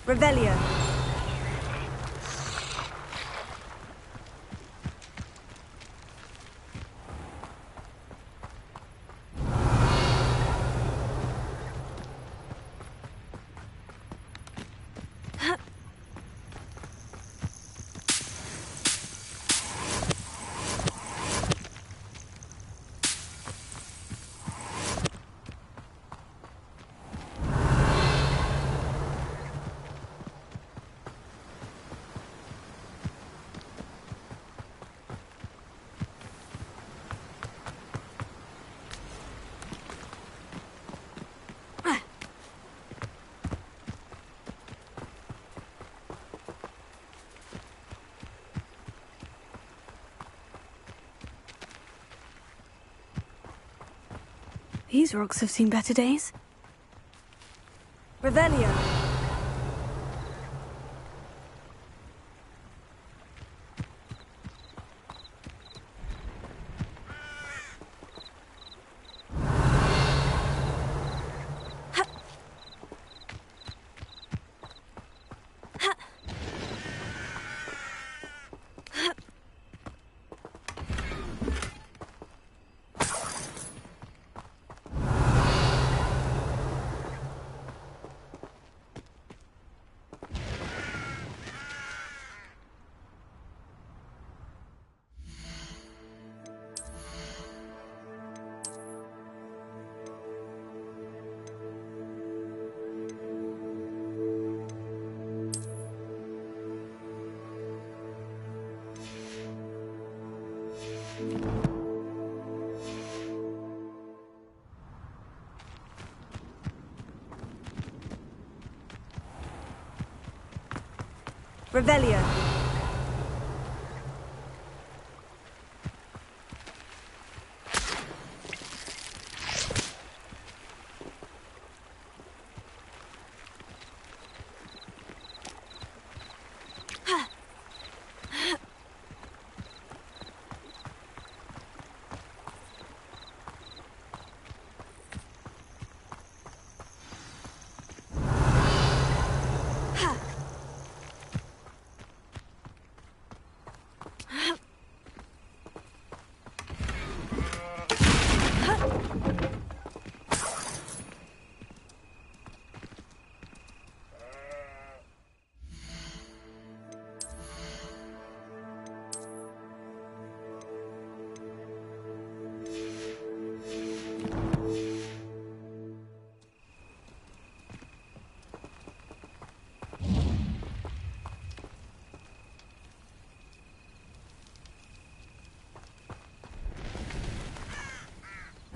Revelio. These rocks have seen better days. Revelio. Revelio.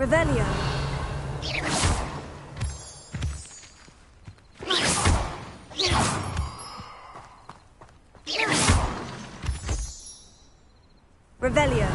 Revelio. Revelio.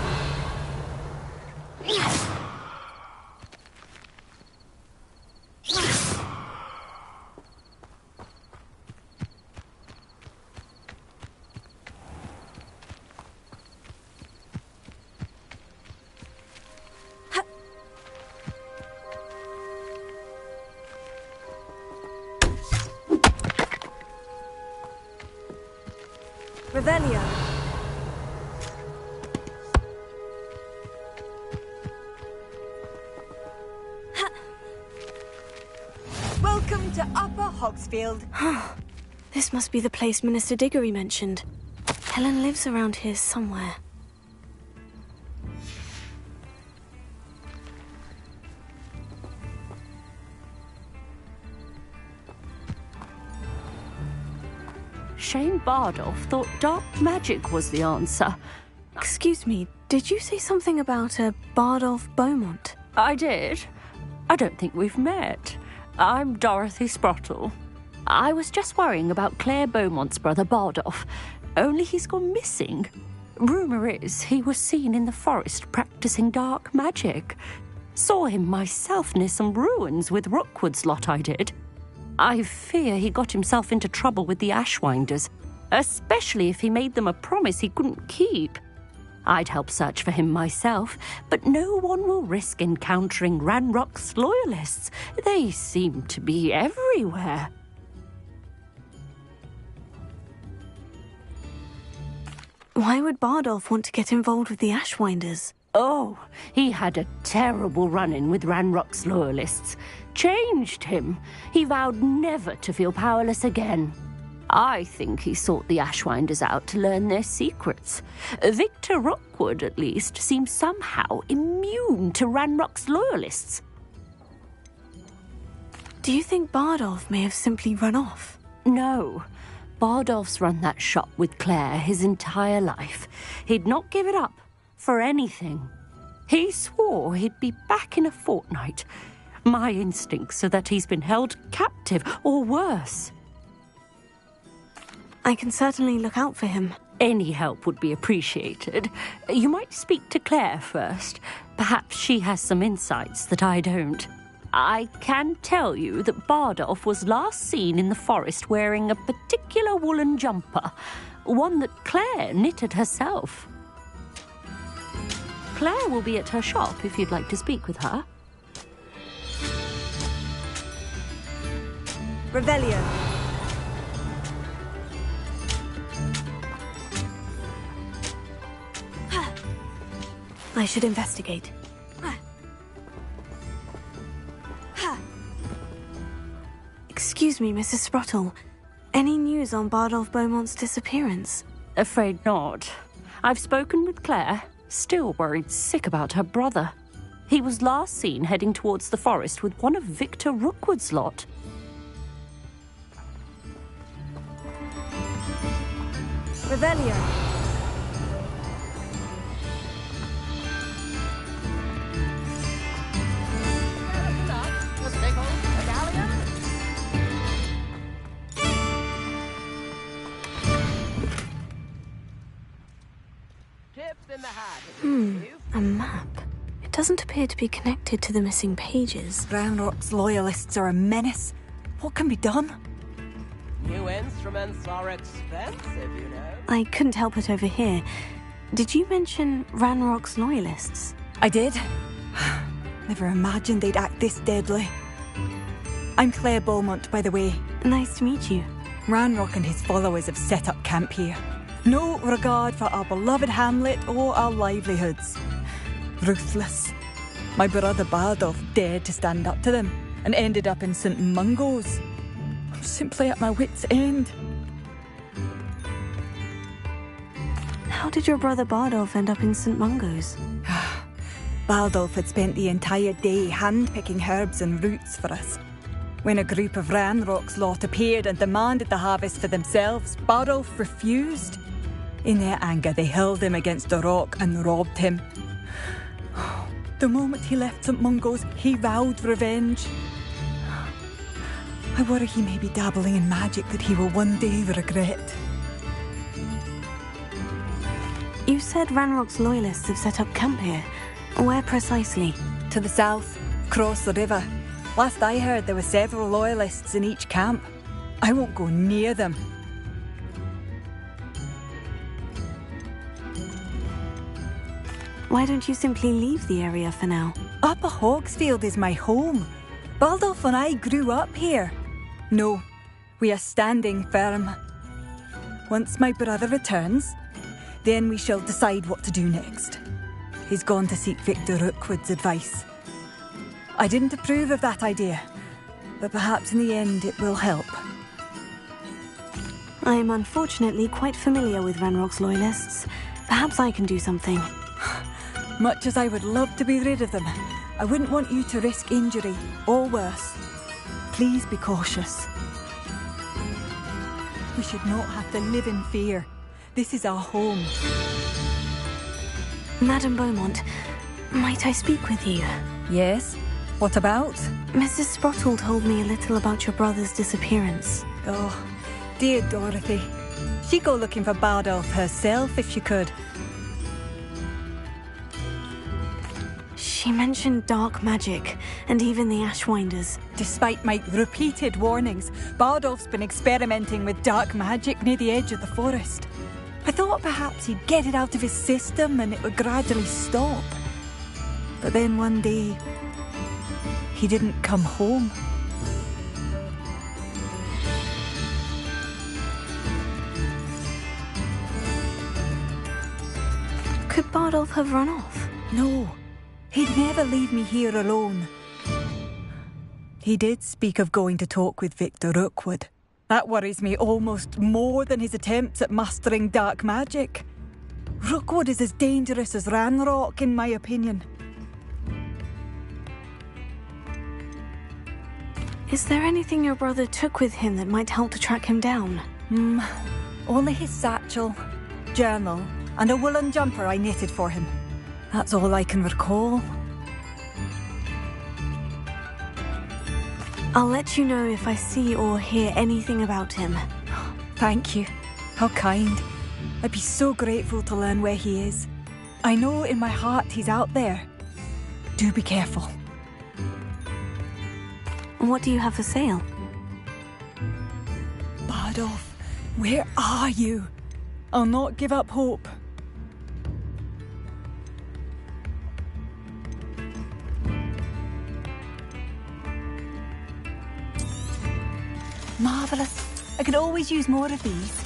Revelio. Welcome to Upper Hogsfield. This must be the place Minister Diggory mentioned. Helen lives around here somewhere. Shane Bardolph thought dark magic was the answer. Excuse me, did you say something about a Bardolph Beaumont? I did. I don't think we've met. I'm Dorothy Sprottle. I was just worrying about Claire Beaumont's brother Bardolph, only he's gone missing. Rumour is he was seen in the forest practising dark magic. Saw him myself near some ruins with Rookwood's lot I did. I fear he got himself into trouble with the Ashwinders, especially if he made them a promise he couldn't keep. I'd help search for him myself, but no one will risk encountering Ranrock's loyalists. They seem to be everywhere. Why would Bardolph want to get involved with the Ashwinders? Oh, he had a terrible run-in with Ranrock's loyalists. Changed him. He vowed never to feel powerless again. I think he sought the Ashwinders out to learn their secrets. Victor Rookwood, at least, seems somehow immune to Ranrock's loyalists. Do you think Bardolph may have simply run off? No. Bardolph's run that shop with Claire his entire life. He'd not give it up for anything. He swore he'd be back in a fortnight. My instincts are that he's been held captive, or worse. I can certainly look out for him. Any help would be appreciated. You might speak to Claire first. Perhaps she has some insights that I don't. I can tell you that Bardolph was last seen in the forest wearing a particular woolen jumper, one that Claire knitted herself. Claire will be at her shop if you'd like to speak with her. Revelio. I should investigate. Excuse me, Mrs. Sprottle. Any news on Bardolph Beaumont's disappearance? Afraid not. I've spoken with Claire, still worried sick about her brother. He was last seen heading towards the forest with one of Victor Rookwood's lot. Revelio. A map. It doesn't appear to be connected to the missing pages. Ranrock's loyalists are a menace. What can be done? New instruments are expensive, you know. I couldn't help it over here. Did you mention Ranrock's loyalists? I did. Never imagined they'd act this deadly. I'm Claire Beaumont, by the way. Nice to meet you. Ranrock and his followers have set up camp here. No regard for our beloved hamlet or our livelihoods. Ruthless. My brother Bardolph dared to stand up to them and ended up in St. Mungo's. I'm simply at my wit's end. How did your brother Bardolph end up in St. Mungo's? Bardolph had spent the entire day hand-picking herbs and roots for us. When a group of Ranrock's lot appeared and demanded the harvest for themselves, Bardolph refused. In their anger, they hurled him against a rock and robbed him. The moment he left St. Mungo's, he vowed revenge. I worry he may be dabbling in magic that he will one day regret. You said Ranrock's loyalists have set up camp here. Where precisely? To the south, across the river. Last I heard, there were several loyalists in each camp. I won't go near them. Why don't you simply leave the area for now? Upper Hogsfield is my home. Bardolph and I grew up here. No, we are standing firm. Once my brother returns, then we shall decide what to do next. He's gone to seek Victor Rookwood's advice. I didn't approve of that idea, but perhaps in the end it will help. I am unfortunately quite familiar with Ranrock's loyalists. Perhaps I can do something. Much as I would love to be rid of them, I wouldn't want you to risk injury, or worse. Please be cautious. We should not have to live in fear. This is our home. Madame Beaumont, might I speak with you? Yes? What about? Mrs. Sprottle told me a little about your brother's disappearance. Oh, dear Dorothy. She'd go looking for Bardolph herself if she could. She mentioned dark magic, and even the Ashwinders. Despite my repeated warnings, Bardolph's been experimenting with dark magic near the edge of the forest. I thought perhaps he'd get it out of his system and it would gradually stop. But then one day, he didn't come home. Could Bardolph have run off? No, he'd never leave me here alone. He did speak of going to talk with Victor Rookwood. That worries me almost more than his attempts at mastering dark magic. Rookwood is as dangerous as Ranrock, in my opinion. Is there anything your brother took with him that might help to track him down? Only his satchel, journal, and a woolen jumper I knitted for him. That's all I can recall. I'll let you know if I see or hear anything about him. Thank you. How kind. I'd be so grateful to learn where he is. I know in my heart he's out there. Do be careful. What do you have for sale? Bardolph, where are you? I'll not give up hope. Marvellous. I could always use more of these.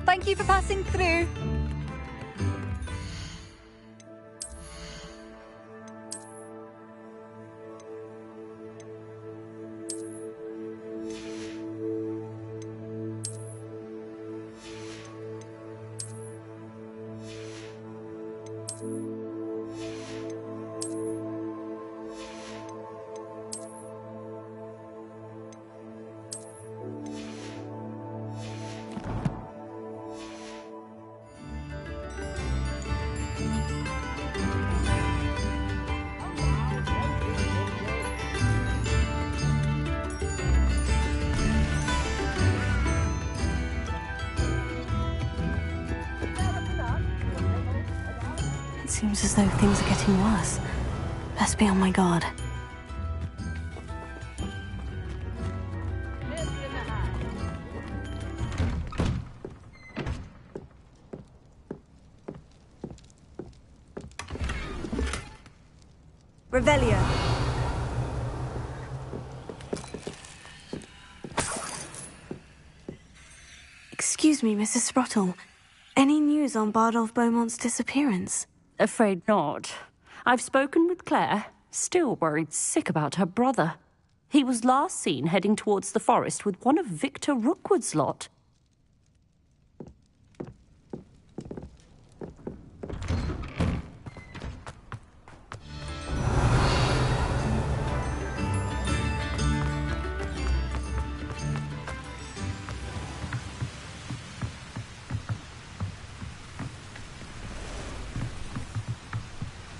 Thank you for passing through. Seems as though things are getting worse. Best be on my guard. Revelio. Excuse me, Mrs. Sprottle. Any news on Bardolph Beaumont's disappearance? Afraid not. I've spoken with Claire, still worried sick about her brother. He was last seen heading towards the forest with one of Victor Rookwood's lot.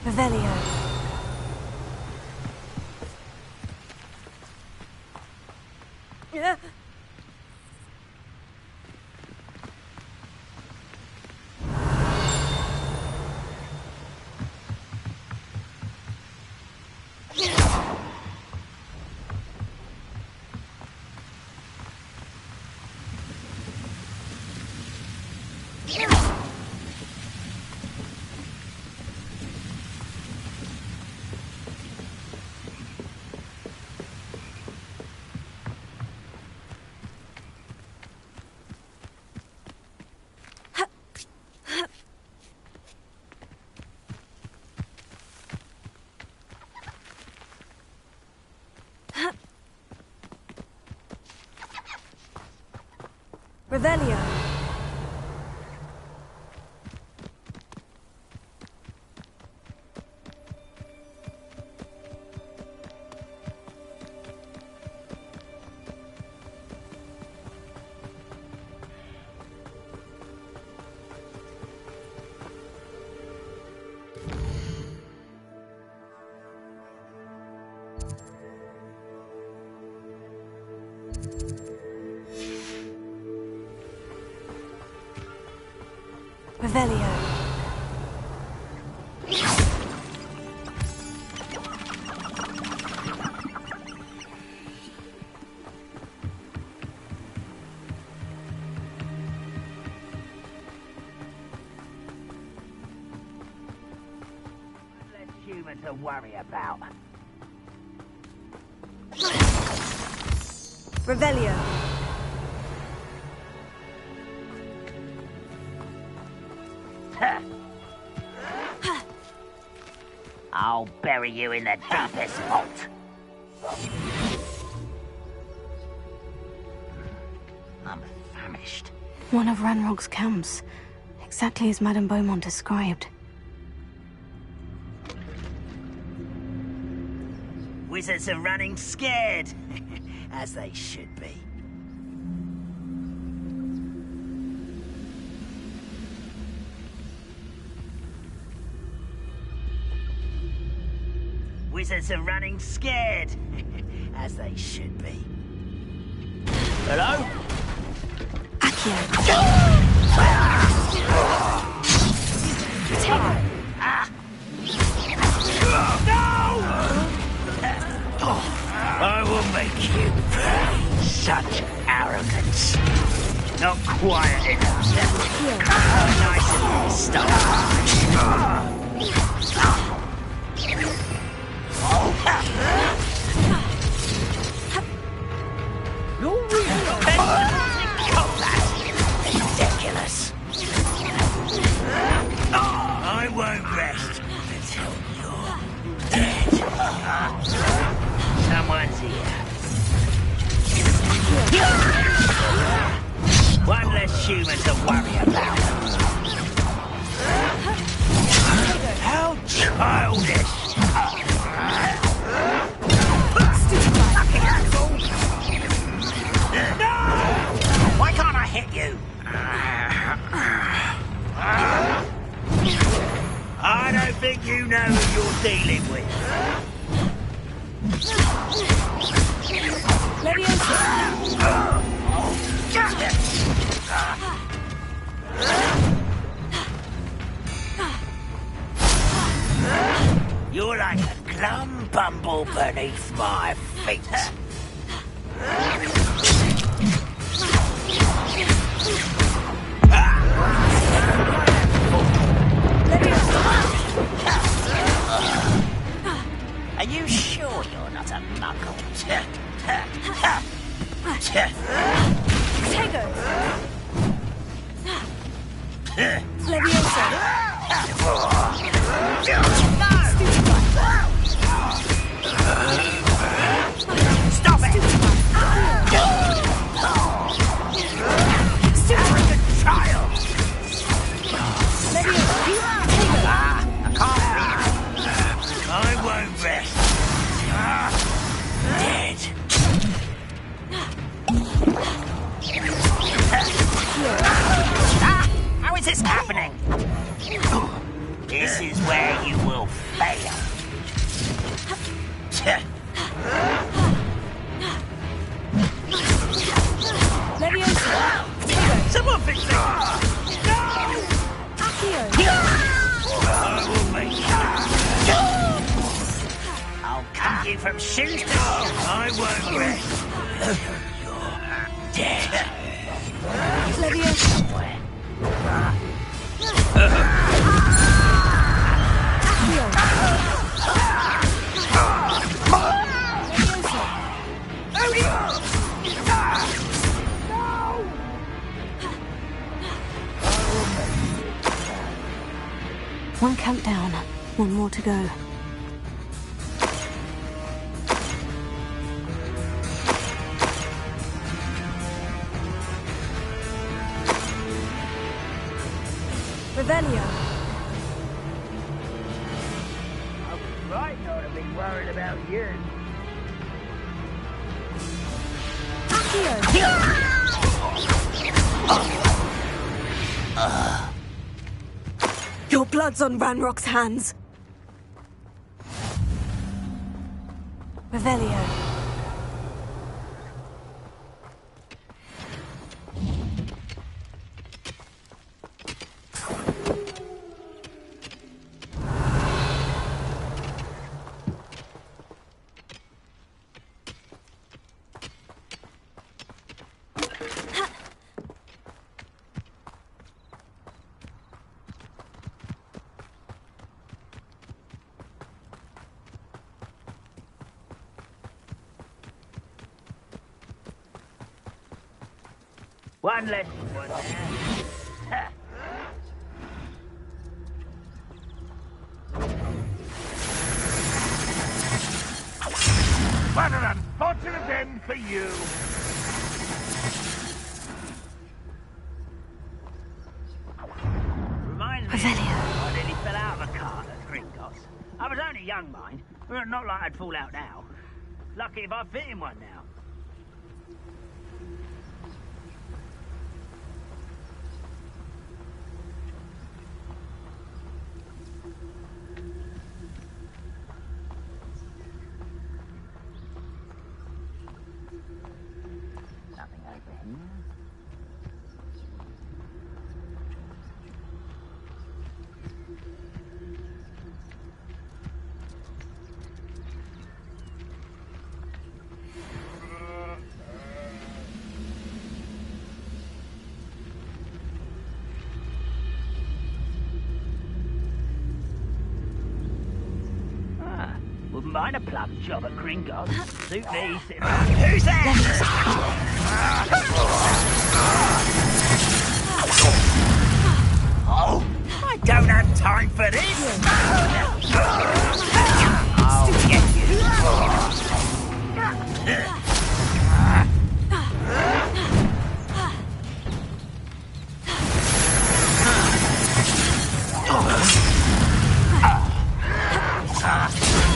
Revelio. Yeah. Revelio. Revelio. human to worry about. Revelio. I'll bury you in the deepest vault. I'm famished. One of Ranrock's camps. Exactly as Madame Beaumont described. Wizards are running scared, as they should be. Wizards are running scared, as they should be. Hello? I will make you pay. Such arrogance. Not quiet enough. Nice and pissed off. You're really ridiculous. I won't rest until you're dead. Someone's here. One less human to worry about. How childish! Fucking asshole! No! Why can't I hit you? I don't think you know who you're dealing with. You're like a glum bumble beneath my feet. Are you sure you're not a muggle? Stop it! Arrogant child! I can't. I won't rest. Dead. How is this happening? This is where you will fail. Someone fix it! No! I will make you. I'll cut you from shoes to I won't rest. You're dead. Somewhere. One camp down, one more to go. Revelio. I was right not to be worried about you. Your blood's on Ranrock's hands. Revelio. One less one there. What an unfortunate end for you. Reminds me, I nearly fell out of a cart at Gringotts. I was only young, mind. Well, not like I'd fall out now. Lucky if I fit in one now. Nothing over here. Wouldn't mind a plum job at Gringotts. Suit me sitting around. Who's there? Oh, I don't have time for this. I'll get you.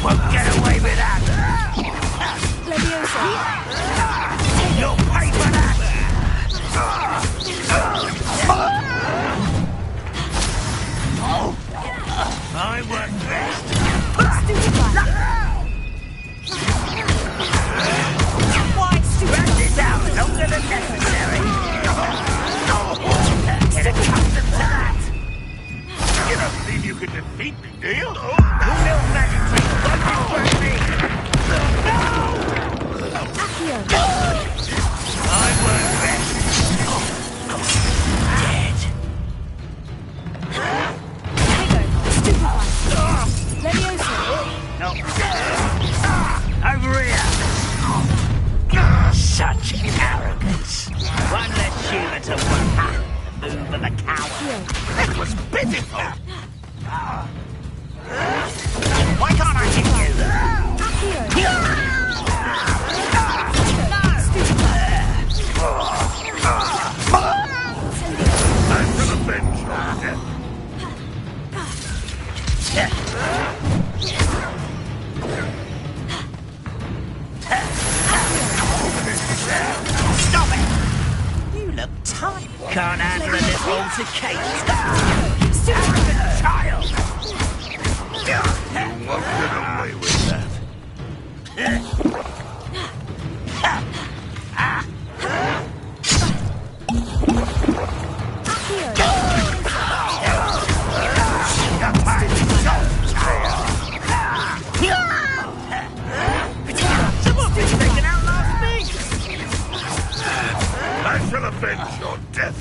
Won't get away with that! You'll pay for that! I work best! Wrap this out longer than necessary! Get accustomed to that! You don't believe you can defeat me, do you? Little magic trick, don't destroy me! I work best. Dead. No. Over here. Such arrogance. One less human to work at. The move of a coward. That was pitiful. Why can't I hit you? I'm for the bench on death. Stop it! You look tired. Can't handle a little altercation. Arrogant child! You won't get away with that. Someone thinks they can outlast me! I shall avenge your death.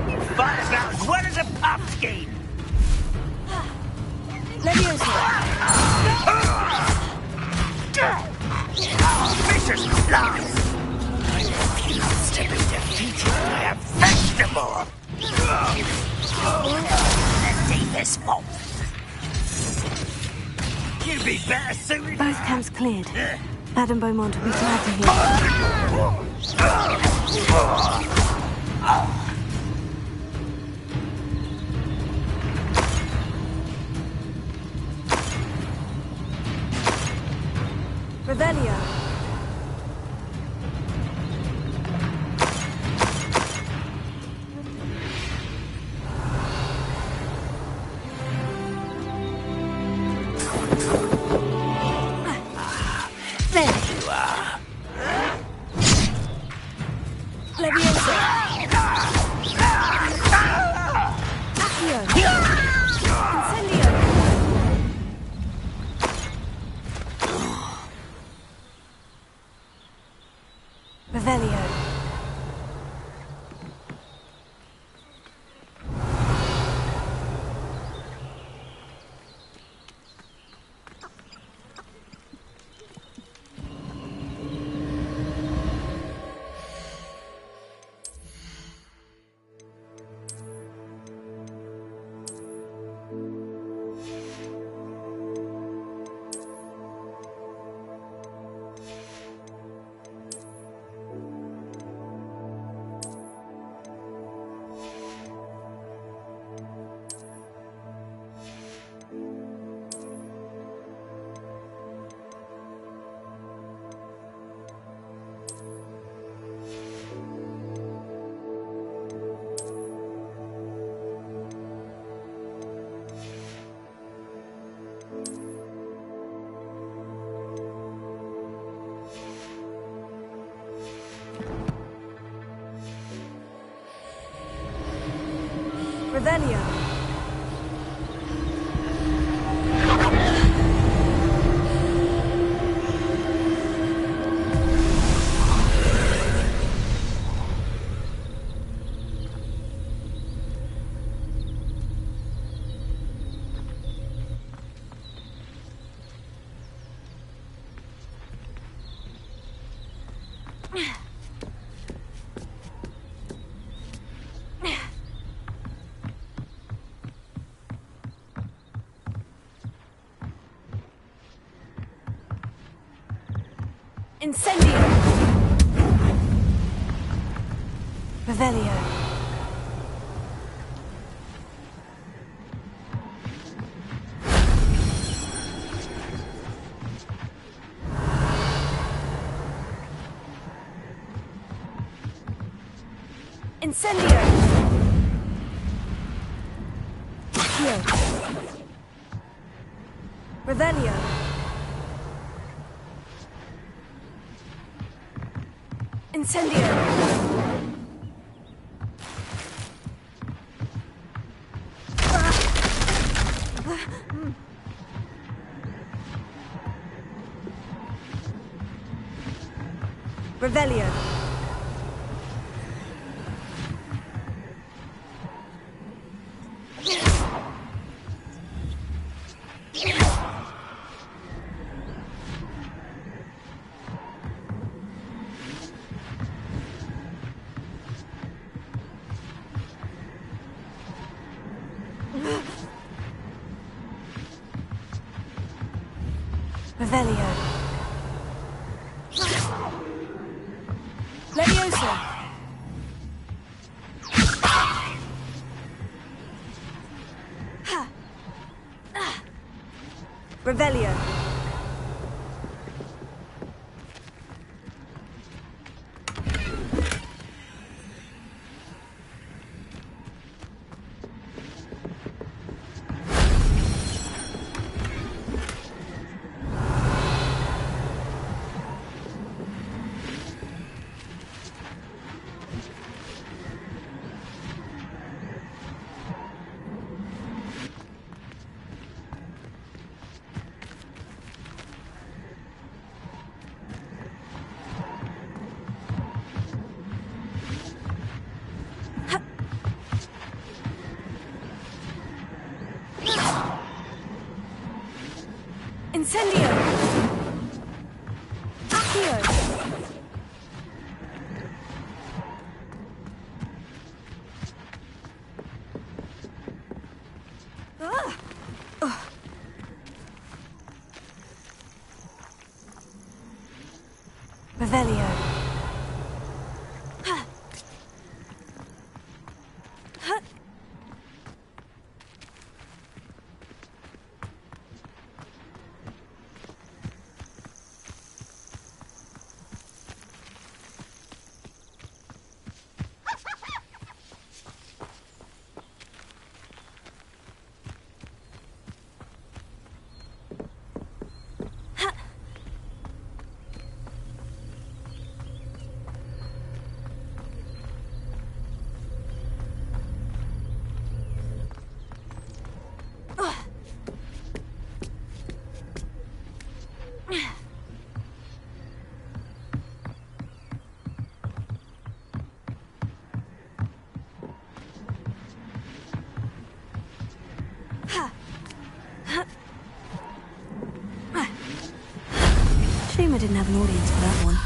You fight about as well as a pumpkin! Vicious blast! I refuse to be defeated by a vegetable! The deepest fault. You'd be better suited. Both camps cleared. Madame Beaumont will be glad to hear. Revelio. There you are. Leviosa. Accio. Incendio. Revelio. Revelio. Incendio! Revelio. Incendio! Accio. Revelio. Incendio! Revelio. Revelio. Leviosa. Revelio. Incendio! Accio! Revelio. Shame I didn't have an audience for that one.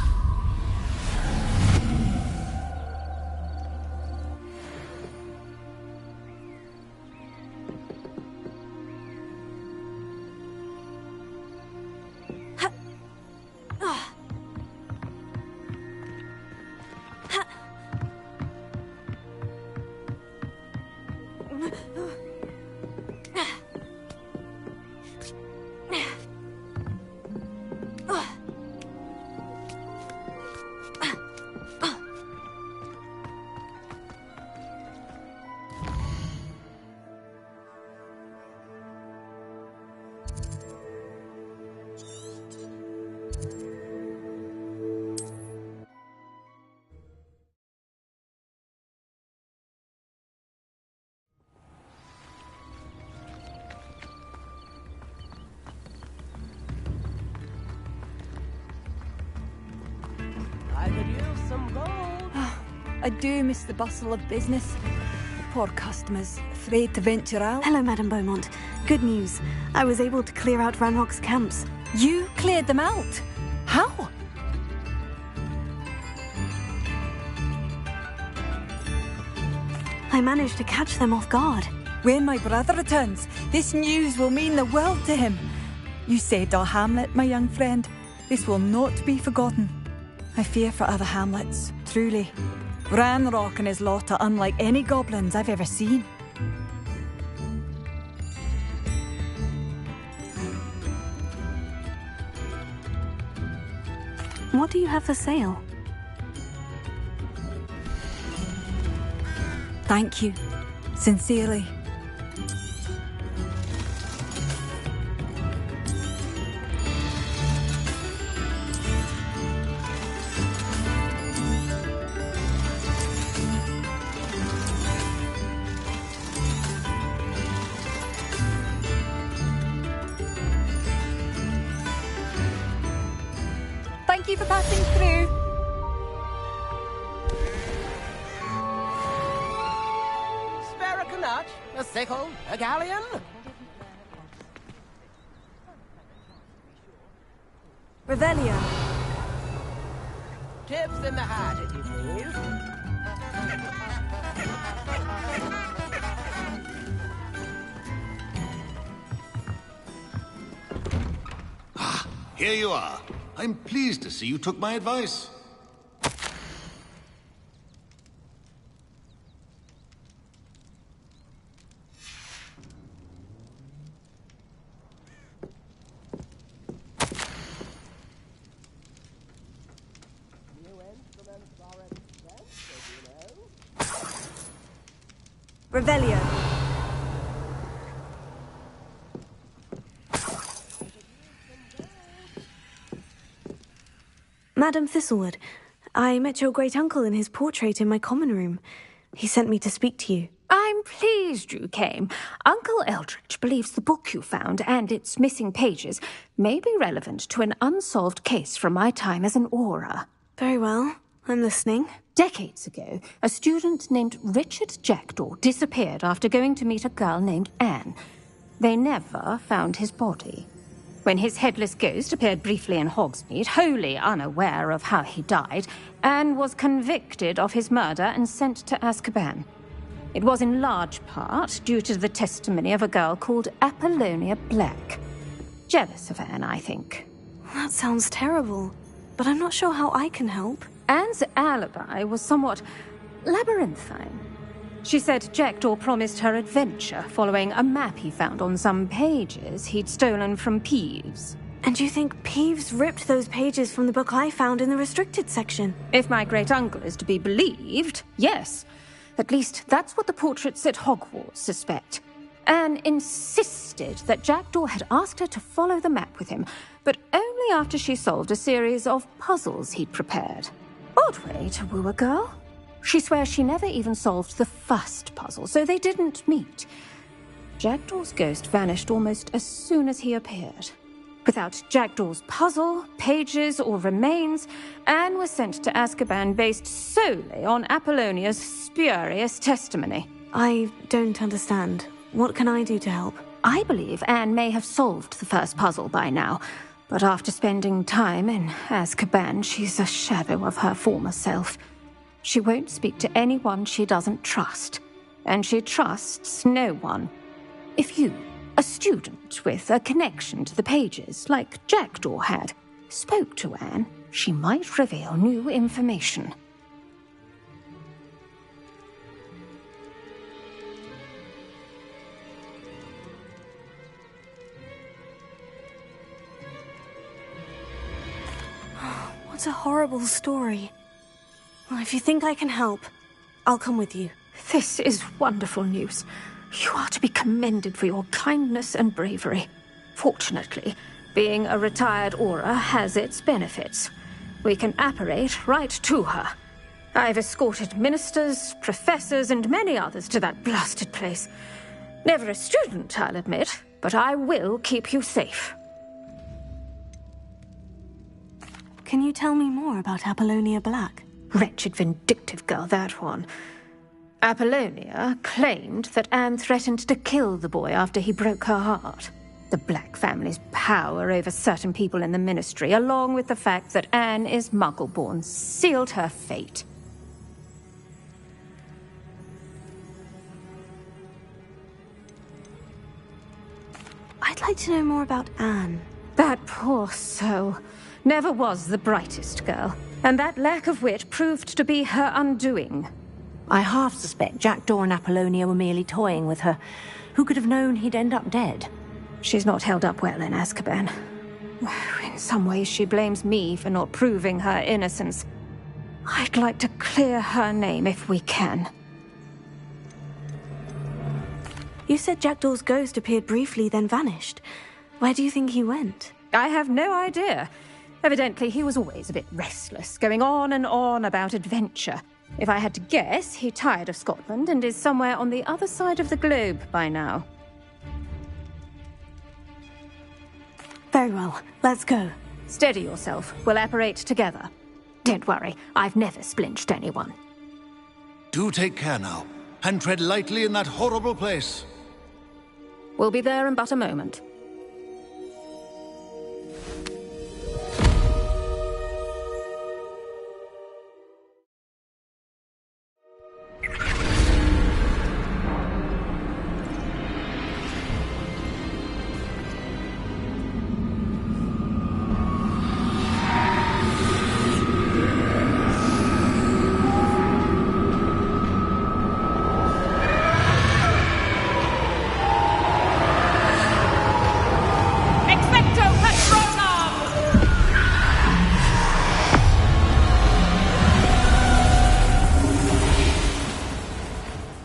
I do miss the bustle of business. Poor customers, afraid to venture out. Hello, Madame Beaumont. Good news. I was able to clear out Ranrock's camps. You cleared them out? How? I managed to catch them off guard. When my brother returns, this news will mean the world to him. You saved our hamlet, my young friend. This will not be forgotten. I fear for other hamlets, truly. Ranrock and his lot are unlike any goblins I've ever seen. What do you have for sale? Thank you. Sincerely. Thank you for passing through. Spare a knut, a sickle, a galleon. Revelio. Tips in the hat, if you please. Here you are. I'm pleased to see you took my advice. Revelio. Madam Thistlewood, I met your great-uncle in his portrait in my common room. He sent me to speak to you. I'm pleased you came. Uncle Eldridge believes the book you found and its missing pages may be relevant to an unsolved case from my time as an aura. Very well. I'm listening. Decades ago, a student named Richard Jackdaw disappeared after going to meet a girl named Anne. They never found his body. When his headless ghost appeared briefly in Hogsmeade, wholly unaware of how he died, Anne was convicted of his murder and sent to Azkaban. It was in large part due to the testimony of a girl called Apollonia Black. Jealous of Anne, I think. That sounds terrible, but I'm not sure how I can help. Anne's alibi was somewhat labyrinthine. She said Jackdaw promised her adventure following a map he found on some pages he'd stolen from Peeves. And you think Peeves ripped those pages from the book I found in the restricted section? If my great-uncle is to be believed, yes. At least that's what the portraits at Hogwarts suspect. Anne insisted that Jackdaw had asked her to follow the map with him, but only after she solved a series of puzzles he'd prepared. Odd way to woo a girl. She swears she never even solved the first puzzle, so they didn't meet. Jackdaw's ghost vanished almost as soon as he appeared. Without Jackdaw's puzzle, pages, or remains, Anne was sent to Azkaban based solely on Apollonia's spurious testimony. I don't understand. What can I do to help? I believe Anne may have solved the first puzzle by now, but after spending time in Azkaban, she's a shadow of her former self. She won't speak to anyone she doesn't trust, and she trusts no one. If you, a student with a connection to the pages, like Jackdaw had, spoke to Anne, she might reveal new information. What a horrible story. Well, if you think I can help, I'll come with you. This is wonderful news. You are to be commended for your kindness and bravery. Fortunately, being a retired aura has its benefits. We can apparate right to her. I've escorted ministers, professors, and many others to that blasted place. Never a student, I'll admit, but I will keep you safe. Can you tell me more about Apollonia Black? Wretched, vindictive girl, that one. Apollonia claimed that Anne threatened to kill the boy after he broke her heart. The Black family's power over certain people in the ministry, along with the fact that Anne is Muggle-born, sealed her fate. I'd like to know more about Anne. That poor soul never was the brightest girl, and that lack of wit proved to be her undoing. I half suspect Jackdaw and Apollonia were merely toying with her. Who could have known he'd end up dead? She's not held up well in Azkaban. In some ways, she blames me for not proving her innocence. I'd like to clear her name if we can. You said Jackdaw's ghost appeared briefly, then vanished. Where do you think he went? I have no idea. Evidently, he was always a bit restless, going on and on about adventure. If I had to guess, he tired of Scotland and is somewhere on the other side of the globe by now. Very well, let's go. Steady yourself. We'll apparate together. Don't worry, I've never splinched anyone. Do take care now, and tread lightly in that horrible place. We'll be there in but a moment.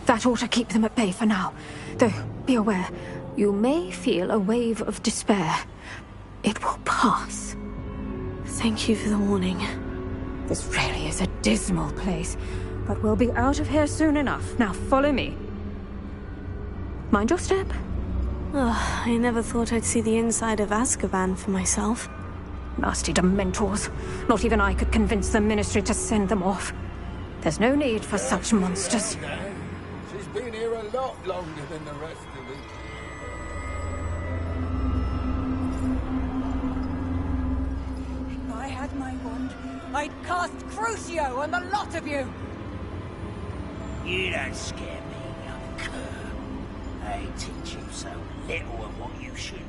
That ought to keep them at bay for now. Though, be aware, you may feel a wave of despair. It will pass. Thank you for the warning. This really is a dismal place, but we'll be out of here soon enough. Now follow me. Mind your step. Oh, I never thought I'd see the inside of Azkaban for myself. Nasty Dementors. Not even I could convince the Ministry to send them off. There's no need for such monsters. She's been here a lot longer than the rest of us. If I had my wand, I'd cast Crucio on the lot of you! You don't scare me, young cur. They teach you so little of what you should know.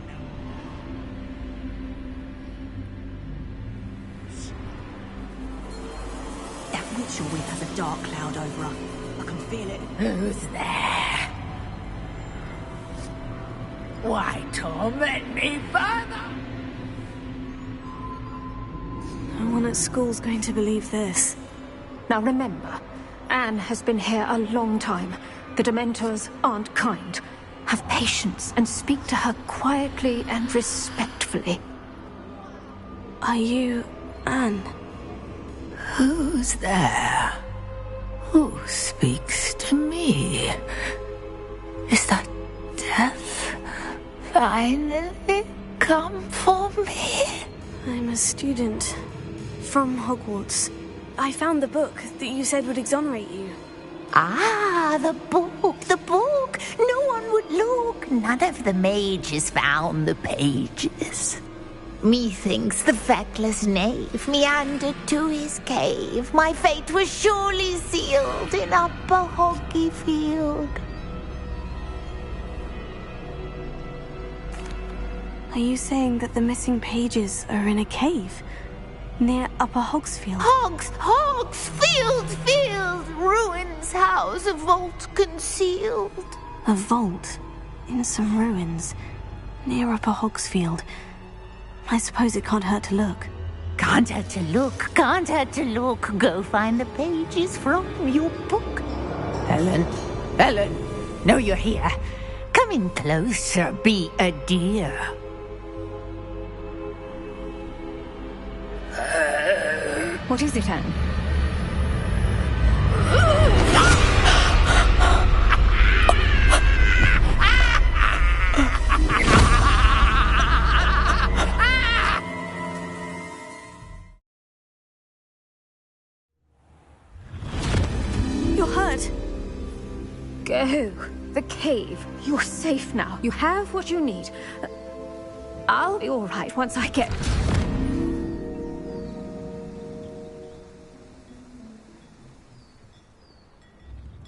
That witch always has a dark cloud over her. I can feel it. Who's there? Why torment me further? No one at school's going to believe this. Now remember, Anne has been here a long time. The Dementors aren't kind. Have patience and speak to her quietly and respectfully. Are you Anne? Who's there? Who speaks to me? Is that death finally come for me? I'm a student from Hogwarts. I found the book that you said would exonerate you. Ah, the book, the book. No one would look. None of the mages found the pages. Methinks the feckless knave meandered to his cave. My fate was surely sealed in Upper Hoggyfield. Are you saying that the missing pages are in a cave? Near Upper Hogsfield? Field! Ruins house, a vault concealed. A vault? In some ruins? Near Upper Hogsfield? I suppose it can't hurt to look. Can't hurt to look. Go find the pages from your book. Helen, know you're here. Come in closer, be a dear. What is it, Anne? now. You have what you need. I'll be all right once I get...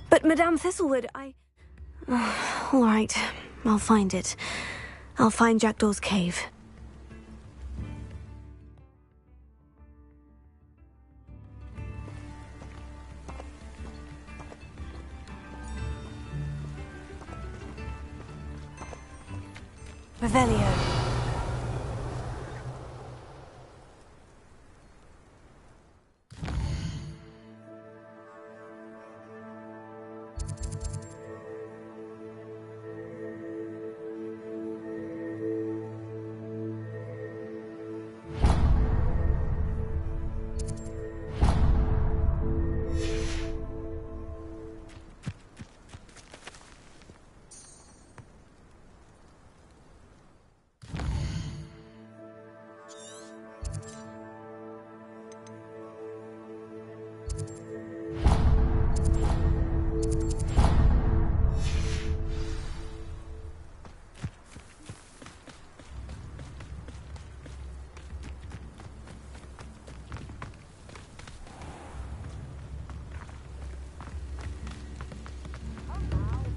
But Madame Thistlewood, all right, I'll find it. I'll find Jackdaw's cave. Revelio.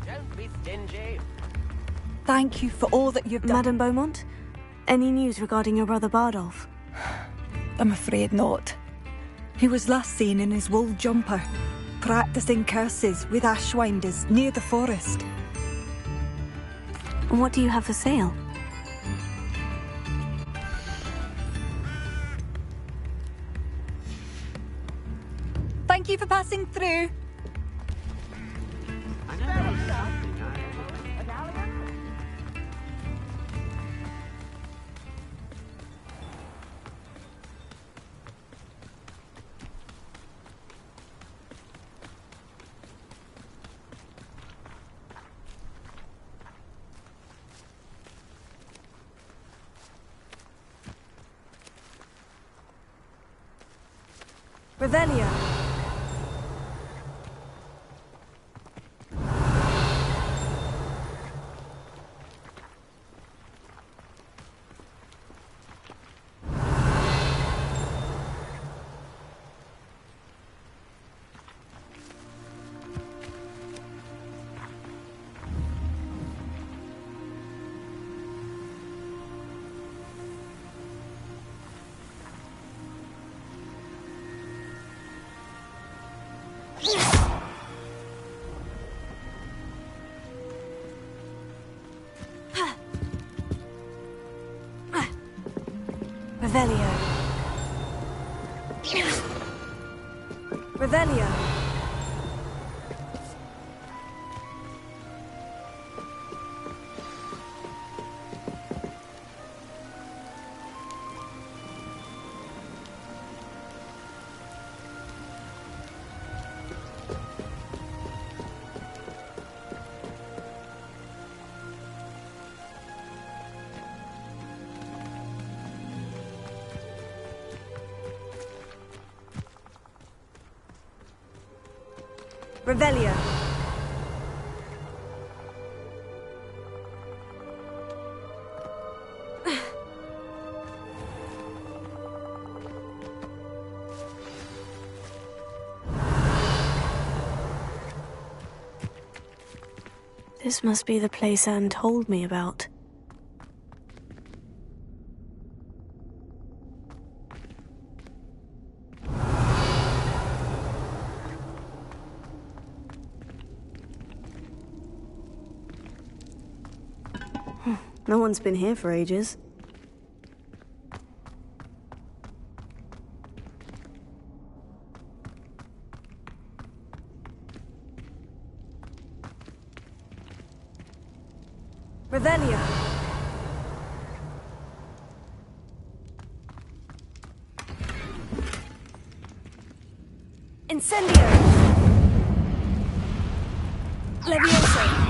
Don't be stingy. Thank you for all that you've done. Madame Beaumont, any news regarding your brother Bardolph? I'm afraid not. He was last seen in his wool jumper, practicing curses with ashwinders near the forest. And what do you have for sale? Thank you for passing through. Revelio. Revelio. Revelio. Revelio. This must be the place Anne told me about. No one's been here for ages. Revelio. Incendio. Levioso.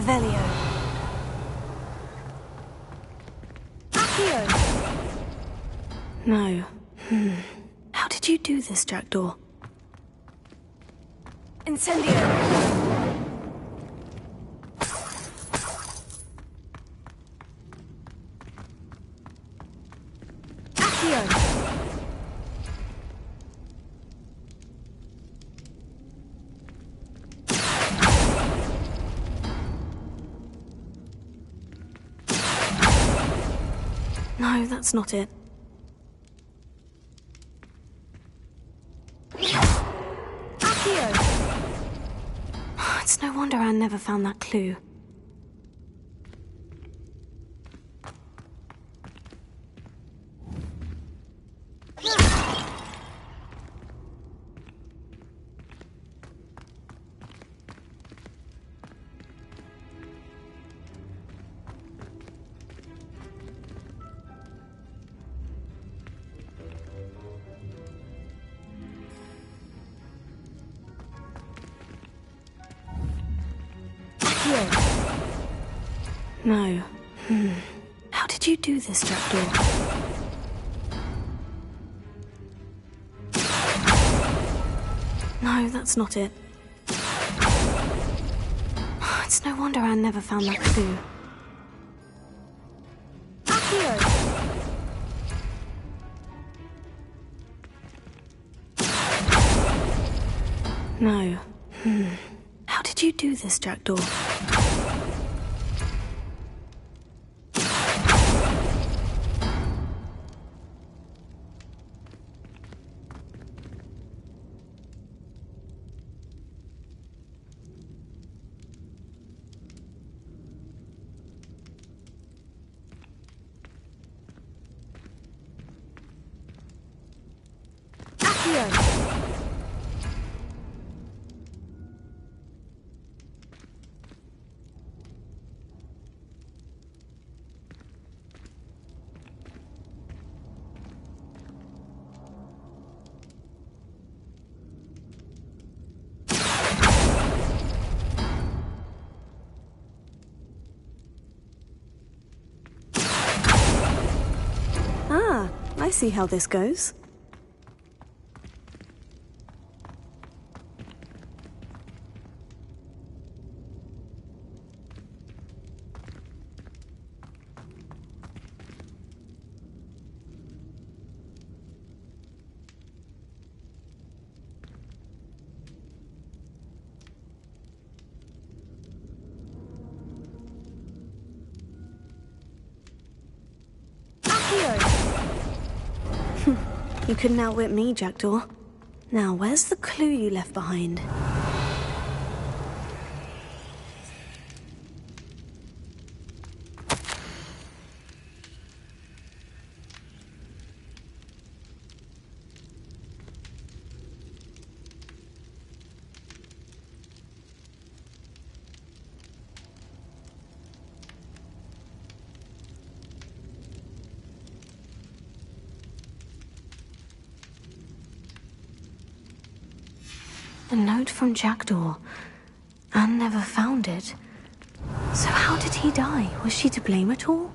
Revelio. Accio. No. How did you do this, Jackdaw? Incendio. Accio. No, that's not it. It's no wonder Anne never found that clue. No. How did you do this, Jackdaw? No, that's not it. It's no wonder Anne never found that clue. No. How did you do this, Jackdaw? Ah, I see how this goes. You couldn't outwit me, Jackdaw. Now, where's the clue you left behind? A note from Jackdaw. Anne never found it. So how did he die? Was she to blame at all?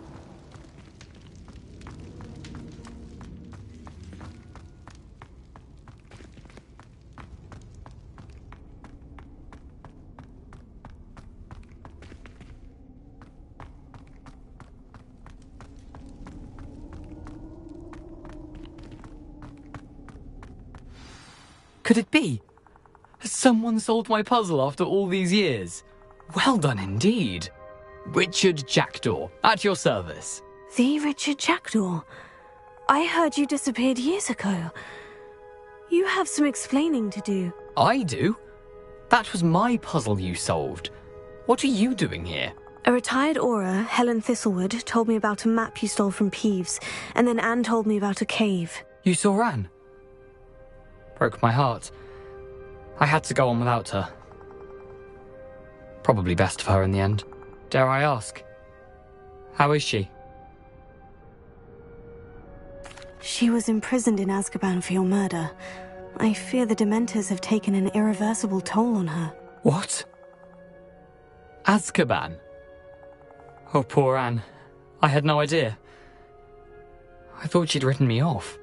Could it be? Has someone solved my puzzle after all these years? Well done indeed. Richard Jackdaw, at your service. The Richard Jackdaw? I heard you disappeared years ago. You have some explaining to do. I do? That was my puzzle you solved. What are you doing here? A retired Aura, Helen Thistlewood, told me about a map you stole from Peeves, and then Anne told me about a cave. You saw Anne? Broke my heart. I had to go on without her. Probably best for her in the end. Dare I ask? How is she? She was imprisoned in Azkaban for your murder. I fear the Dementors have taken an irreversible toll on her. What? Azkaban. Oh, poor Anne. I had no idea. I thought she'd written me off.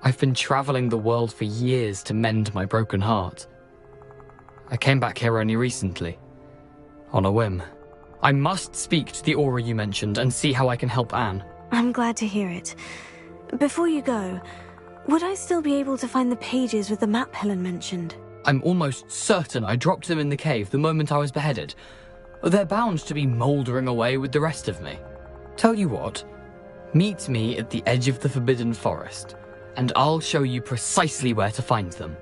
I've been travelling the world for years to mend my broken heart. I came back here only recently, on a whim. I must speak to the Aura you mentioned and see how I can help Anne. I'm glad to hear it. Before you go, would I still be able to find the pages with the map Helen mentioned? I'm almost certain I dropped them in the cave the moment I was beheaded. They're bound to be mouldering away with the rest of me. Tell you what, meet me at the edge of the Forbidden Forest, and I'll show you precisely where to find them.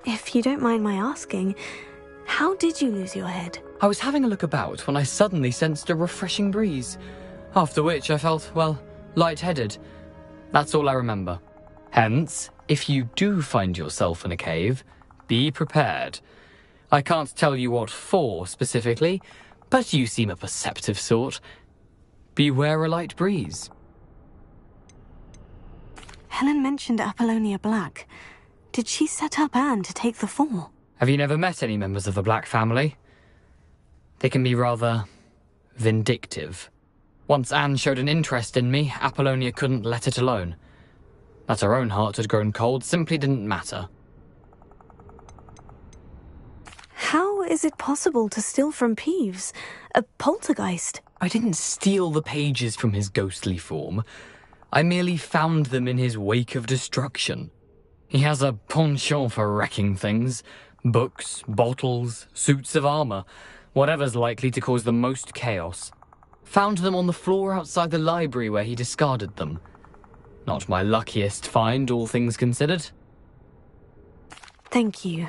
If you don't mind my asking, how did you lose your head? I was having a look about when I suddenly sensed a refreshing breeze, after which I felt, well, lightheaded. That's all I remember. Hence, if you do find yourself in a cave, be prepared. I can't tell you what for specifically, but you seem a perceptive sort. Beware a light breeze. Helen mentioned Apollonia Black. Did she set up Anne to take the fall? Have you never met any members of the Black family? They can be rather vindictive. Once Anne showed an interest in me, Apollonia couldn't let it alone. That her own heart had grown cold simply didn't matter. How is it possible to steal from Peeves? A poltergeist? I didn't steal the pages from his ghostly form. I merely found them in his wake of destruction. He has a penchant for wrecking things. Books, bottles, suits of armor, whatever's likely to cause the most chaos. Found them on the floor outside the library where he discarded them. Not my luckiest find, all things considered. Thank you.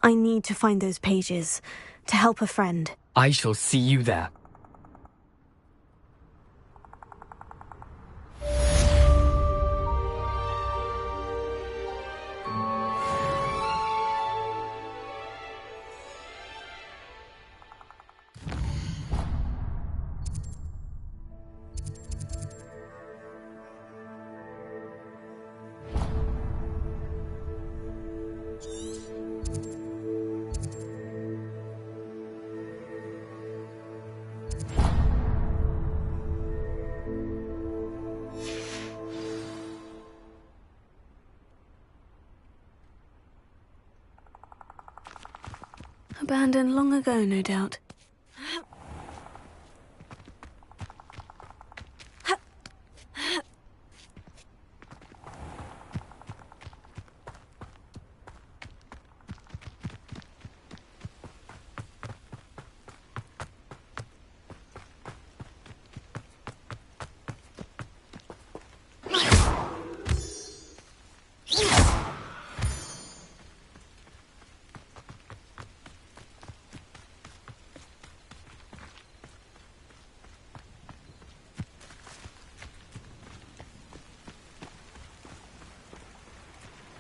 I need to find those pages to help a friend. I shall see you there. Abandoned long ago, no doubt.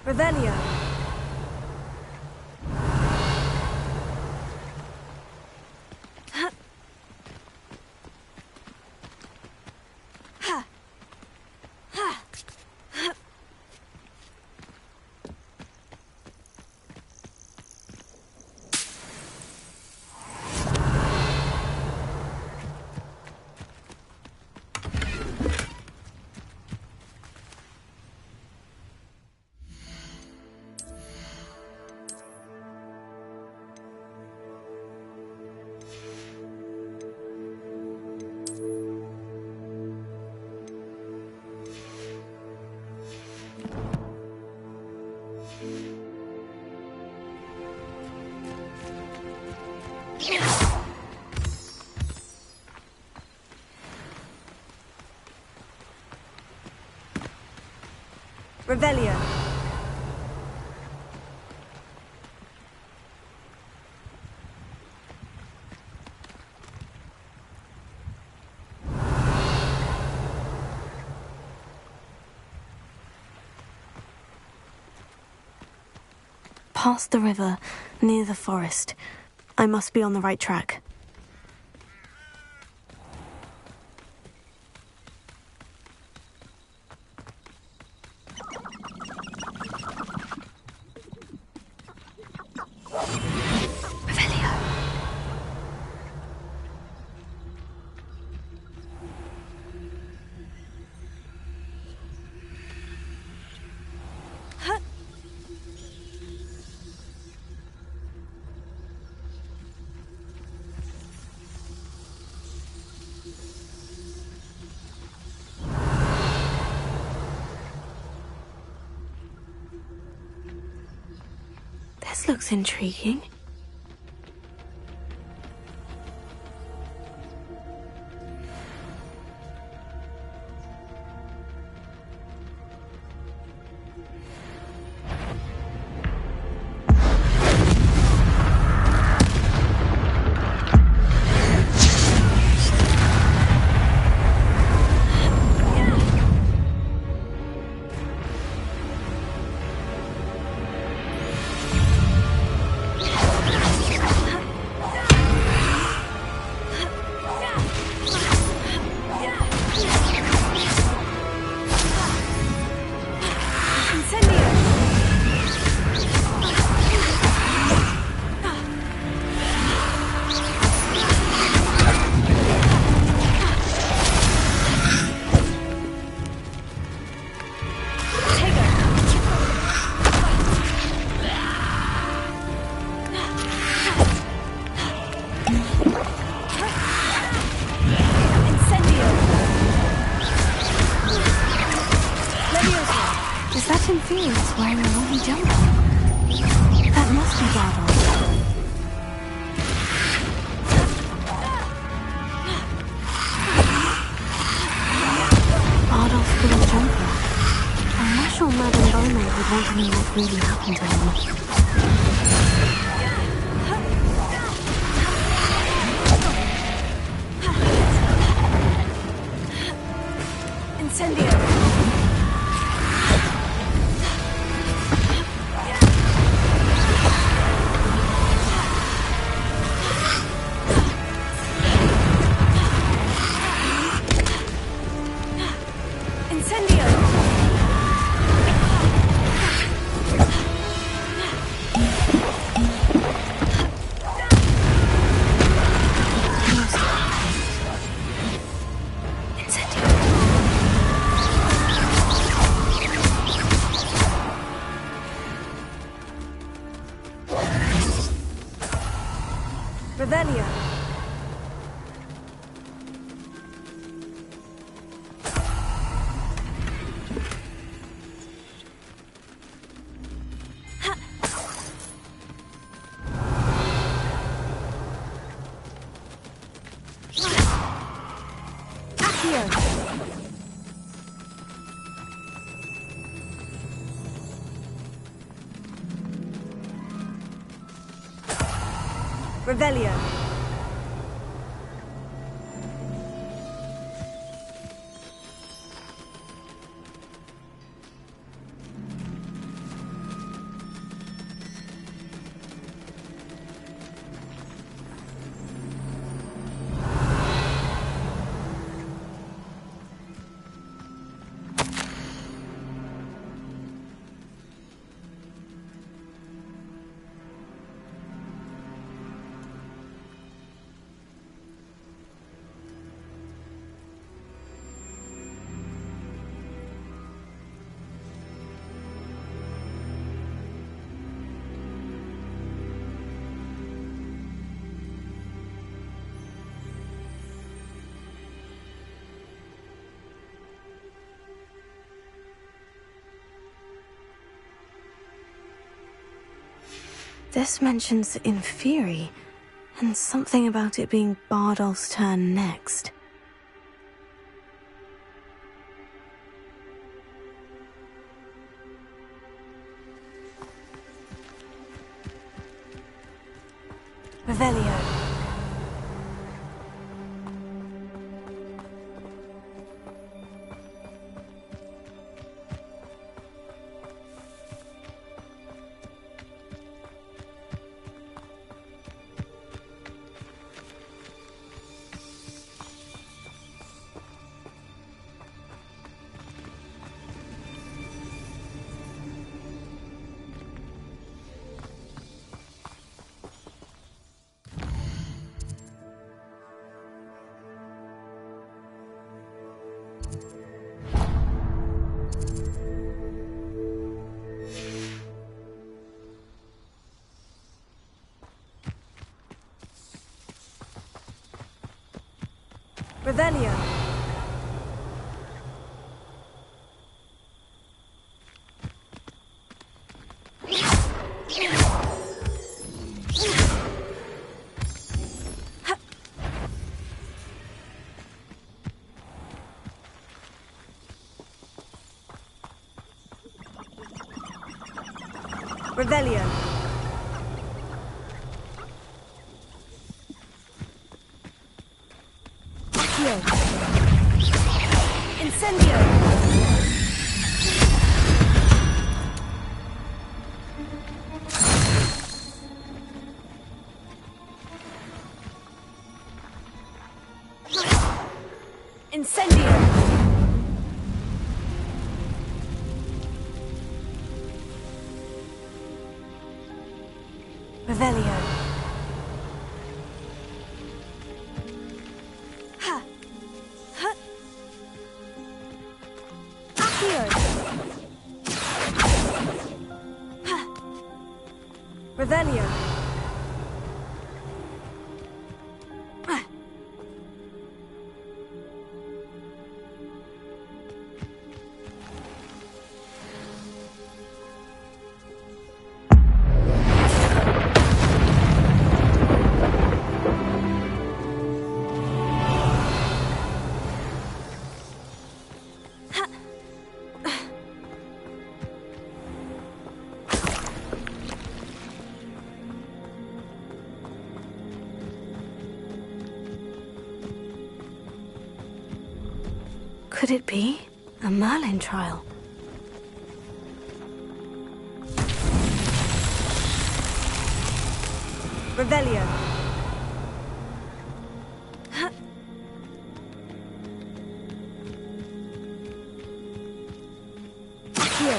Revelio. Revelio. Past the river, near the forest. I must be on the right track. Revelio. This looks intriguing. Is that Inferius wearing a woolly jumper? That must be Bardolph. Bardolph's woolly jumper. I'm not sure Madame Beaumont would want to know what really happened to him. Incendio! Revelio. Revelio. This mentions Inferi, and something about it being Bardolph's turn next. Revelio. Revelio. Revelio. Accio. Incendio. Incendio. Revelio. Ha. Ha. Accio. Ha. Revelio. Could it be a Merlin trial? Revelio. Ha. Accio.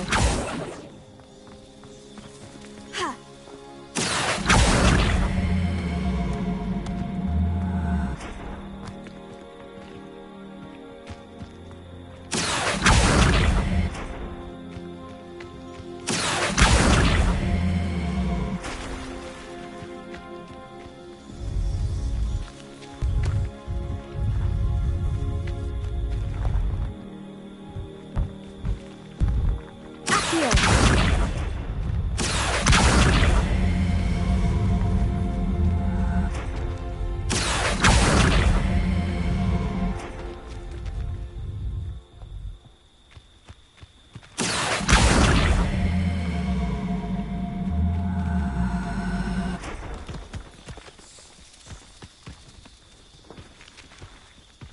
Ha.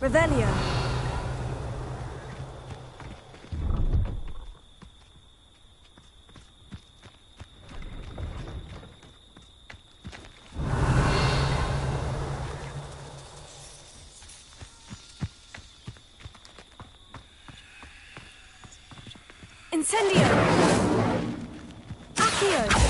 Revelio. Incendio. Accio.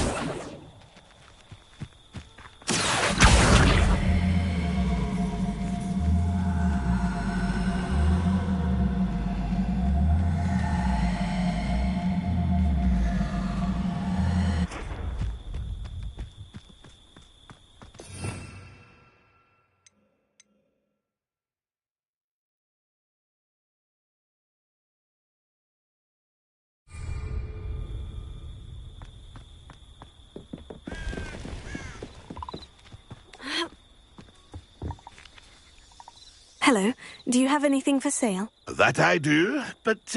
Hello. Do you have anything for sale? That I do, but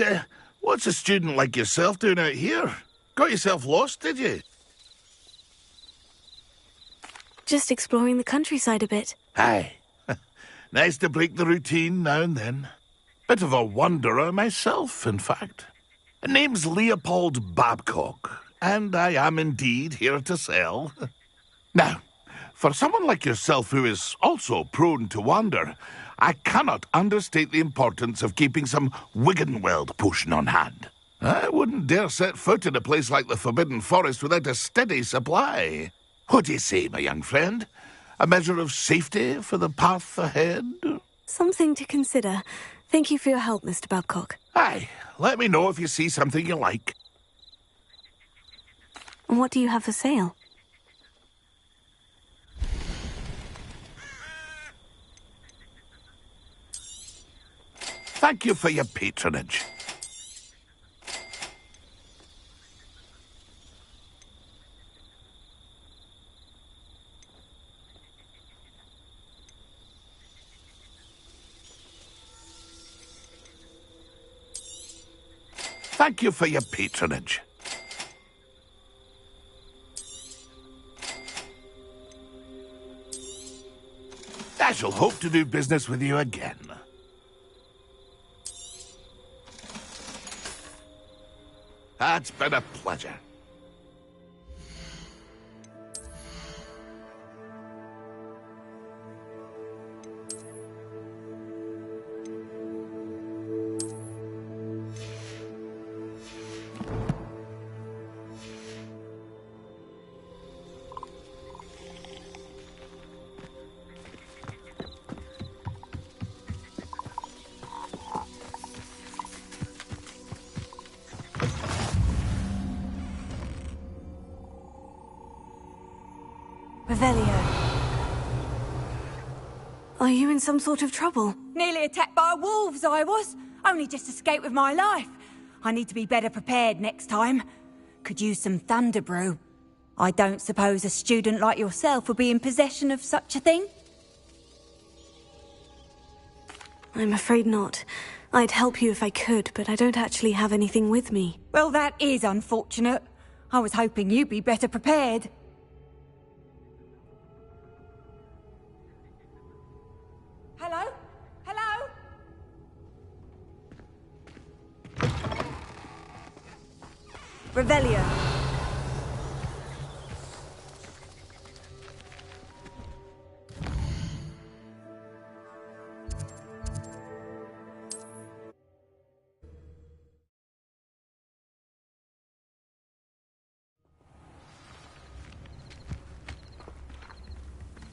what's a student like yourself doing out here? Got yourself lost, did you? Just exploring the countryside a bit. Aye. Nice to break the routine now and then. Bit of a wanderer myself, in fact. Name's Leopold Babcock, and I am indeed here to sell. Now, for someone like yourself who is also prone to wander, I cannot understate the importance of keeping some Wiggenweld potion on hand. I wouldn't dare set foot in a place like the Forbidden Forest without a steady supply. What do you say, my young friend? A measure of safety for the path ahead? Something to consider. Thank you for your help, Mr. Babcock. Aye, let me know if you see something you like. And what do you have for sale? Thank you for your patronage. Thank you for your patronage. shall hope to do business with you again. It's been a pleasure. Revelio. Are you in some sort of trouble? Nearly attacked by wolves, I was. Only just escaped with my life. I need to be better prepared next time. Could use some thunder brew. I don't suppose a student like yourself would be in possession of such a thing? I'm afraid not. I'd help you if I could, but I don't actually have anything with me. Well, that is unfortunate. I was hoping you'd be better prepared. Hello? Hello? Revelio.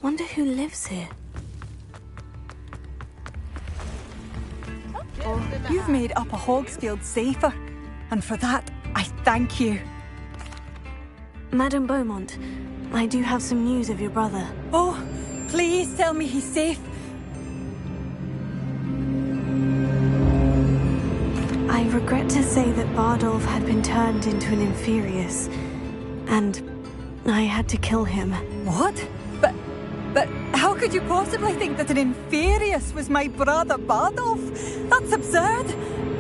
Wonder who lives here. You've made Upper Hogsfield safer, and for that, I thank you. Madame Beaumont, I do have some news of your brother. Oh, please tell me he's safe. I regret to say that Bardolph had been turned into an Inferius, and I had to kill him. What? But how could you possibly think that an Inferius was my brother Bardolph? That's absurd.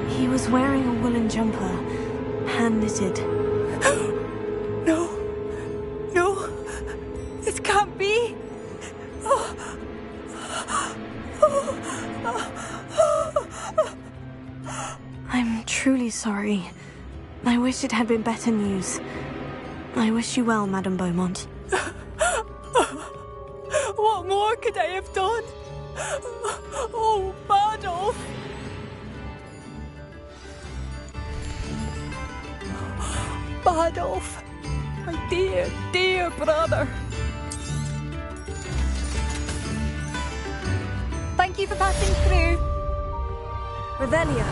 He was wearing a woolen jumper, hand-knitted. No, this can't be. I'm truly sorry. I wish it had been better news. I wish you well, Madame Beaumont. What more could I have done? Oh, Bardolph! Bardolph, my dear, dear brother. Thank you for passing through. Revelio.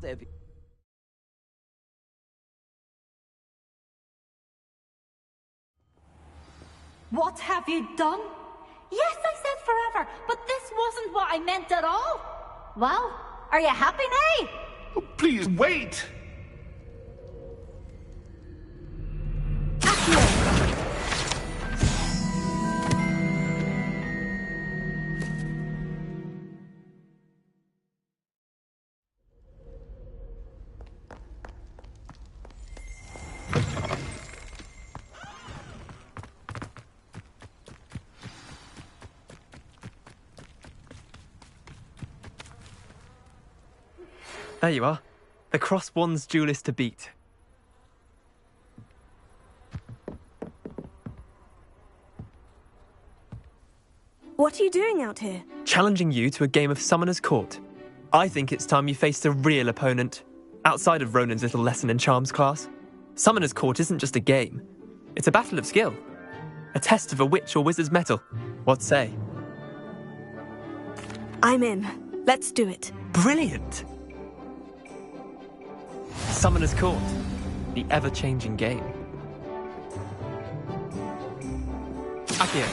If What have you done? Yes, I said forever, but this wasn't what I meant at all. Well, are you happy now? Oh, please, wait! There you are. The Cross Wands duelist to beat. What are you doing out here? Challenging you to a game of Summoner's Court. I think it's time you faced a real opponent. Outside of Ronan's little lesson in charms class. Summoner's Court isn't just a game. It's a battle of skill. A test of a witch or wizard's mettle. What say? I'm in. Let's do it. Brilliant! Summoner's Court, the ever-changing game. Accio.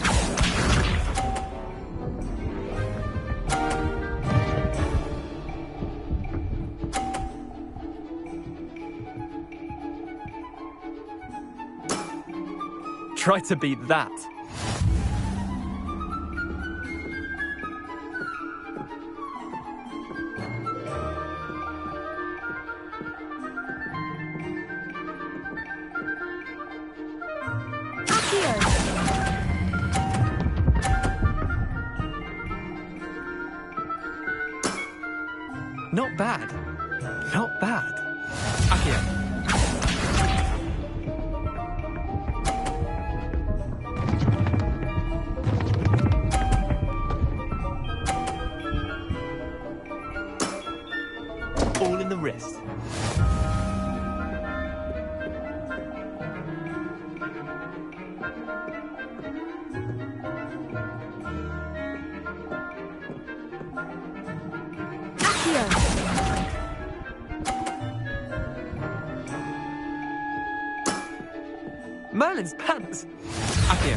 Try to beat that. Not bad. Not bad. Accio. All in the wrist. Merlin's pants! Accio.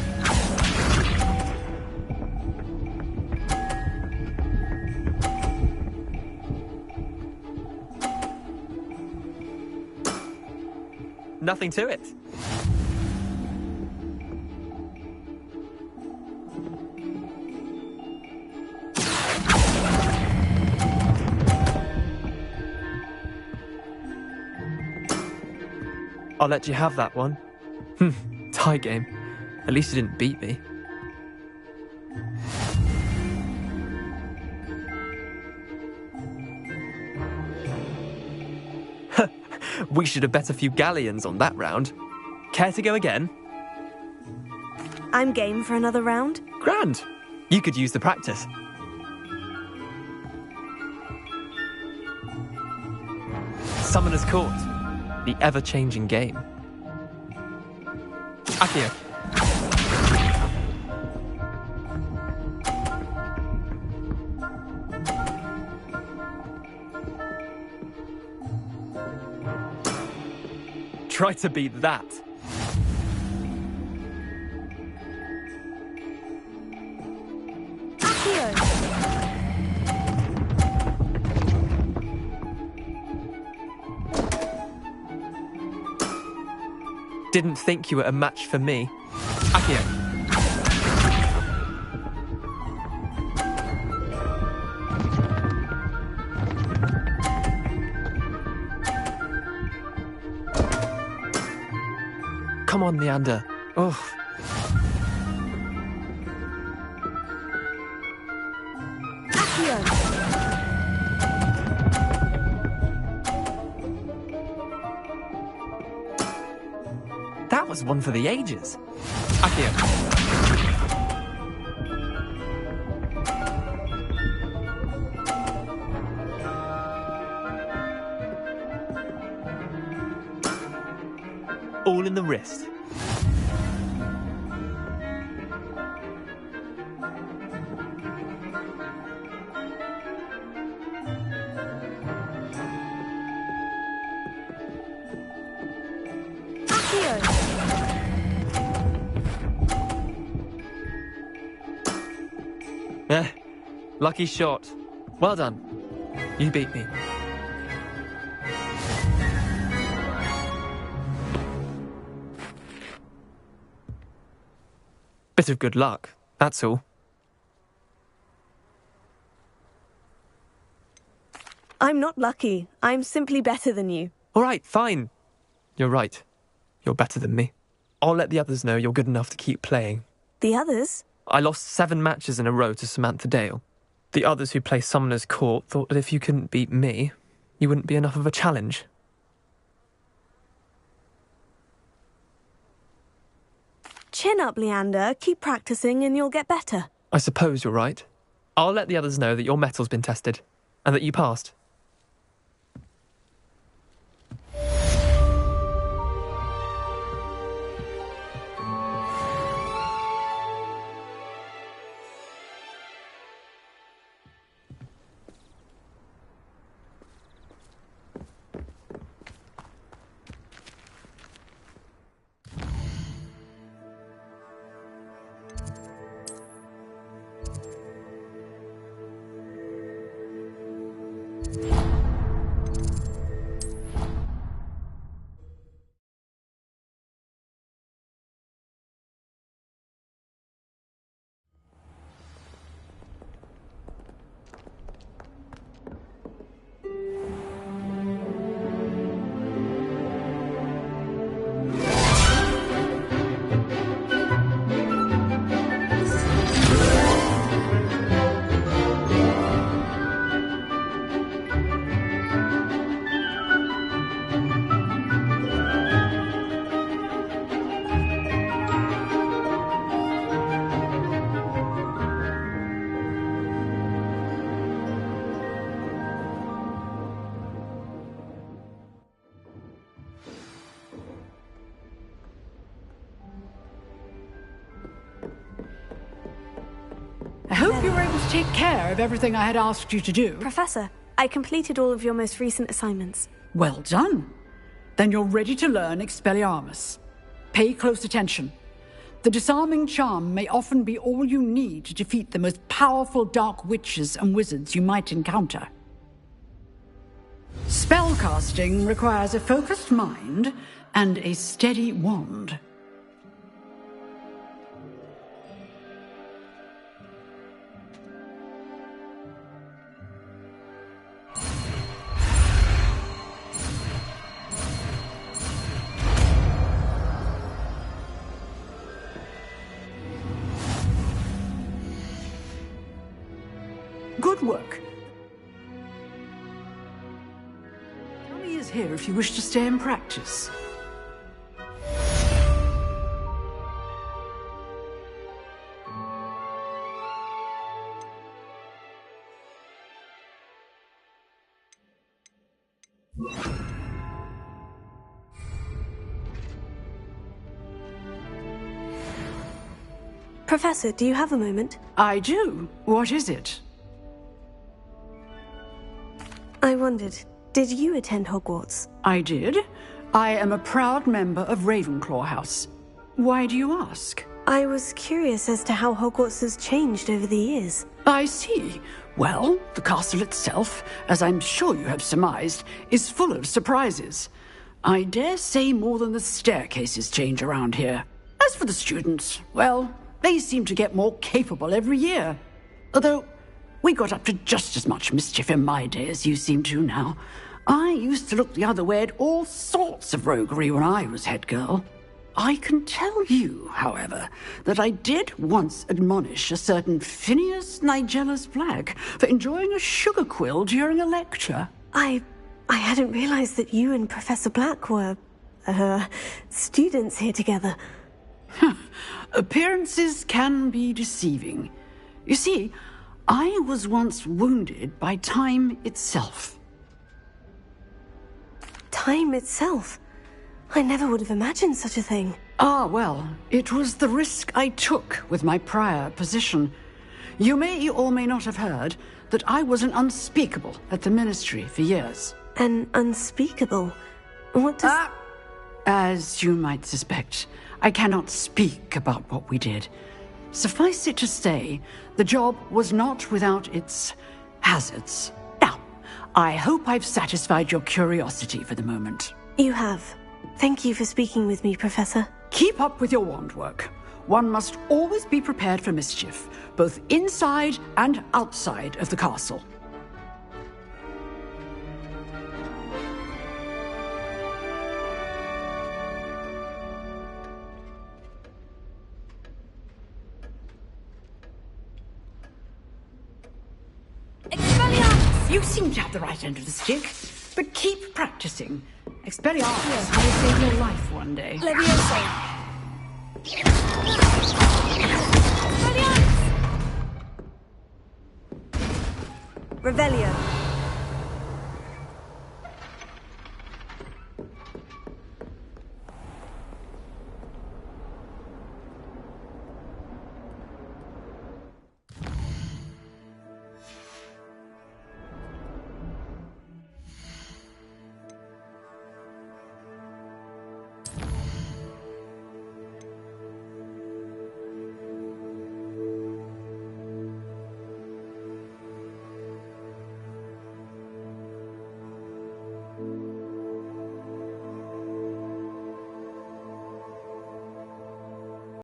Nothing to it. I'll let you have that one. Tie game. At least you didn't beat me. We should have bet a few galleons on that round. Care to go again? I'm game for another round. Grand. You could use the practice. Summoner's Court. The ever-changing game. Accio. Try to beat that. Didn't think you were a match for me. Accio. Come on, Leander. Oh. That was one for the ages. Accio. All in the wrist. Accio! Lucky shot. Well done. You beat me. Bit of good luck, that's all. I'm not lucky. I'm simply better than you. All right, fine. You're right. You're better than me. I'll let the others know you're good enough to keep playing. The others? I lost 7 matches in a row to Samantha Dale. The others who play Summoner's Court thought that if you couldn't beat me, you wouldn't be enough of a challenge. Chin up, Leander. Keep practicing and you'll get better. I suppose you're right. I'll let the others know that your metal's been tested, and that you passed. I hope you were able to take care of everything I had asked you to do. Professor, I completed all of your most recent assignments. Well done. Then you're ready to learn Expelliarmus. Pay close attention. The disarming charm may often be all you need to defeat the most powerful dark witches and wizards you might encounter. Spellcasting requires a focused mind and a steady wand. Good work. Tommy is here if you wish to stay and practice. Professor, do you have a moment? I do. What is it? I wondered, did you attend Hogwarts? I did. I am a proud member of Ravenclaw House. Why do you ask? I was curious as to how Hogwarts has changed over the years. I see. Well, the castle itself, as I'm sure you have surmised, is full of surprises. I dare say more than the staircases change around here. As for the students, well, they seem to get more capable every year. Although, we got up to just as much mischief in my day as you seem to now. I used to look the other way at all sorts of roguery when I was head girl. I can tell you, however, that I did once admonish a certain Phineas Nigellus Black for enjoying a sugar quill during a lecture. I hadn't realized that you and Professor Black were, students here together. Appearances can be deceiving. You see, I was once wounded by time itself. Time itself? I never would have imagined such a thing. Ah, well, it was the risk I took with my prior position. You may or may not have heard that I was an unspeakable at the Ministry for years. An unspeakable? What does... As you might suspect, I cannot speak about what we did. Suffice it to say, the job was not without its hazards. Now, I hope I've satisfied your curiosity for the moment. You have. Thank you for speaking with me, Professor. Keep up with your wand work. One must always be prepared for mischief, both inside and outside of the castle. You seem to have the right end of the stick, but keep practicing. Expelliarmus will save your life one day. Leviosa! Revelio.